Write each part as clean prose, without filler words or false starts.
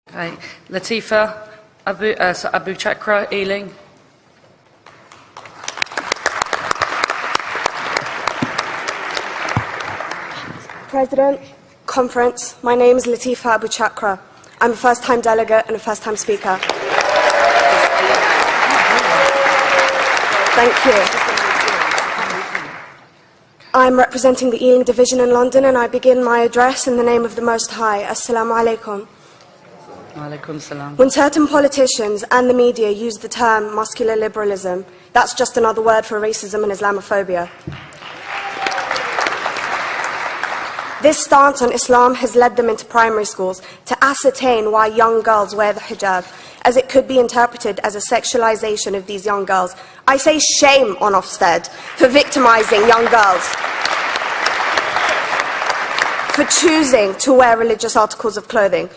Okay, Latifa, Abu Chakra, Ealing. President, Conference, my name is Latifa Abu Chakra. I'm a first-time delegate and a first-time speaker. Thank you. I'm representing the Ealing Division in London, and I begin my address in the name of the Most High. Assalamu alaikum. Alaikum salam. When certain politicians and the media use the term muscular liberalism, that's just another word for racism and Islamophobia. This stance on Islam has led them into primary schools to ascertain why young girls wear the hijab, as it could be interpreted as a sexualization of these young girls. I say shame on Ofsted for victimizing young girls, for choosing to wear religious articles of clothing.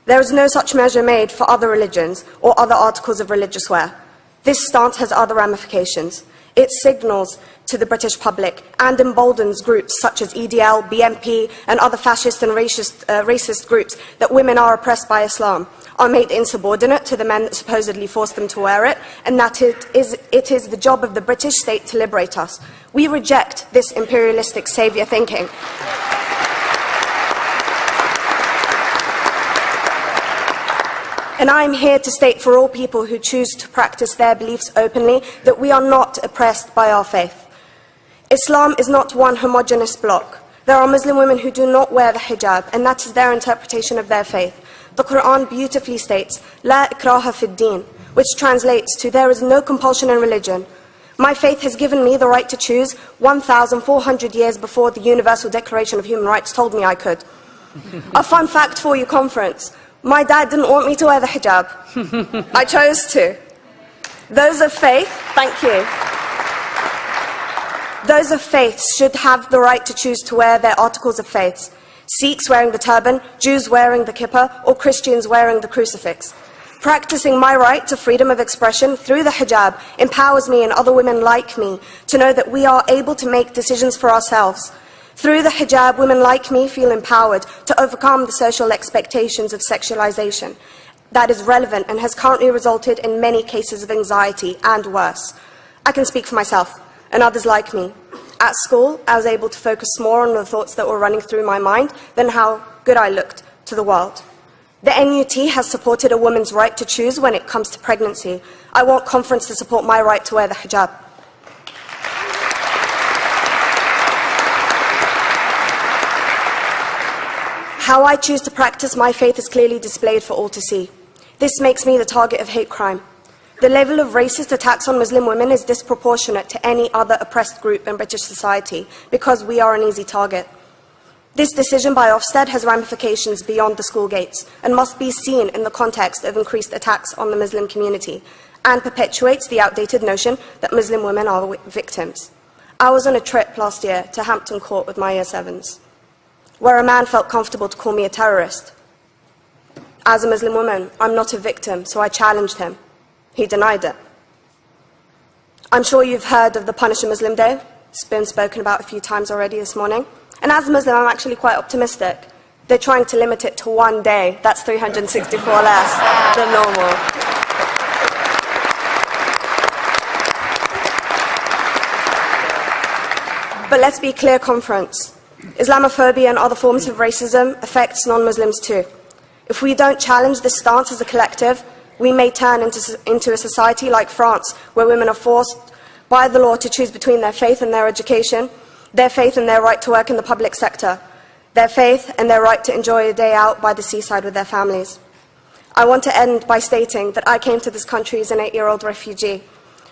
There is no such measure made for other religions or other articles of religious wear. This stance has other ramifications. It signals to the British public and emboldens groups such as EDL, BNP and other fascist and racist groups that women are oppressed by Islam, are made insubordinate to the men that supposedly forced them to wear it, and that it is the job of the British state to liberate us. We reject this imperialistic saviour thinking. And I am here to state for all people who choose to practice their beliefs openly that we are not oppressed by our faith. Islam is not one homogeneous block. There are Muslim women who do not wear the hijab, and that is their interpretation of their faith. The Quran beautifully states, "La ikraha fid din," which translates to, "There is no compulsion in religion." My faith has given me the right to choose 1,400 years before the Universal Declaration of Human Rights told me I could. A fun fact for you, conference. My dad didn't want me to wear the hijab. I chose to. Those of faith, thank you. Those of faith should have the right to choose to wear their articles of faith. Sikhs wearing the turban, Jews wearing the kippah, or Christians wearing the crucifix. Practicing my right to freedom of expression through the hijab empowers me and other women like me to know that we are able to make decisions for ourselves. Through the hijab, women like me feel empowered to overcome the social expectations of sexualization that is relevant and has currently resulted in many cases of anxiety and worse. I can speak for myself and others like me. At school, I was able to focus more on the thoughts that were running through my mind than how good I looked to the world. The NUT has supported a woman's right to choose when it comes to pregnancy. I want conference to support my right to wear the hijab. How I choose to practice my faith is clearly displayed for all to see. This makes me the target of hate crime. The level of racist attacks on Muslim women is disproportionate to any other oppressed group in British society because we are an easy target. This decision by Ofsted has ramifications beyond the school gates and must be seen in the context of increased attacks on the Muslim community and perpetuates the outdated notion that Muslim women are victims. I was on a trip last year to Hampton Court with my Year 7s, where a man felt comfortable to call me a terrorist. As a Muslim woman, I'm not a victim, so I challenged him. He denied it. I'm sure you've heard of the Punish a Muslim Day. It's been spoken about a few times already this morning. And as a Muslim, I'm actually quite optimistic. They're trying to limit it to one day. That's 364 less than normal. But let's be clear, conference. Islamophobia and other forms of racism affects non-Muslims too. If we don't challenge this stance as a collective, we may turn into a society like France, where women are forced by the law to choose between their faith and their education, their faith and their right to work in the public sector, their faith and their right to enjoy a day out by the seaside with their families. I want to end by stating that I came to this country as an 8-year-old refugee.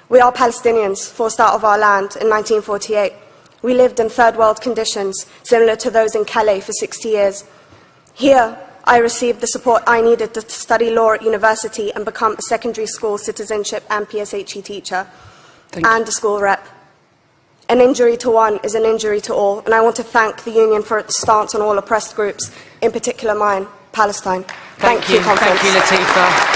We are Palestinians, forced out of our land in 1948. We lived in third world conditions, similar to those in Calais for 60 years. Here, I received the support I needed to study law at university and become a secondary school citizenship and PSHE teacher and a school rep. An injury to one is an injury to all, and I want to thank the Union for its stance on all oppressed groups, in particular mine, Palestine. Thank you, conference. Thank you, Latifa.